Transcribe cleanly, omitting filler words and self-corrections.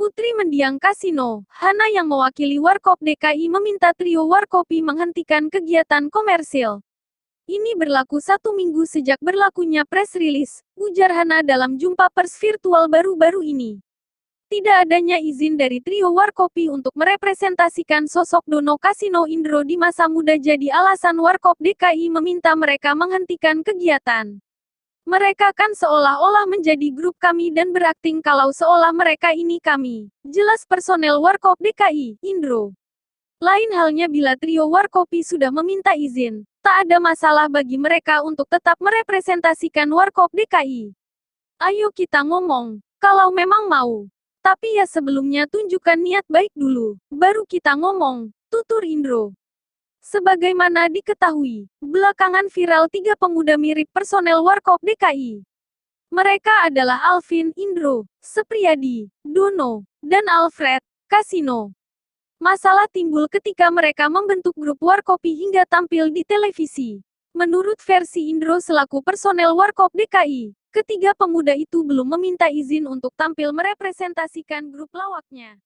Putri Mendiang Kasino, Hana yang mewakili Warkop DKI meminta trio Warkopi menghentikan kegiatan komersil. Ini berlaku 1 minggu sejak berlakunya press release, ujar Hana dalam jumpa pers virtual baru-baru ini. Tidak adanya izin dari trio Warkopi untuk merepresentasikan sosok Dono Kasino Indro di masa muda jadi alasan Warkop DKI meminta mereka menghentikan kegiatan. Mereka kan seolah-olah menjadi grup kami dan berakting kalau seolah mereka ini kami. Jelas personel Warkop DKI, Indro. Lain halnya bila trio Warkopi sudah meminta izin, tak ada masalah bagi mereka untuk tetap merepresentasikan Warkop DKI. Ayo kita ngomong, kalau memang mau. Tapi ya sebelumnya tunjukkan niat baik dulu, baru kita ngomong, tutur Indro. Sebagaimana diketahui, belakangan viral 3 pemuda mirip personel Warkop DKI. Mereka adalah Alvin, Indro, Sepriyadi, Dono, dan Alfred, Kasino. Masalah timbul ketika mereka membentuk grup Warkopi hingga tampil di televisi. Menurut versi Indro selaku personel Warkop DKI, ketiga pemuda itu belum meminta izin untuk tampil merepresentasikan grup lawaknya.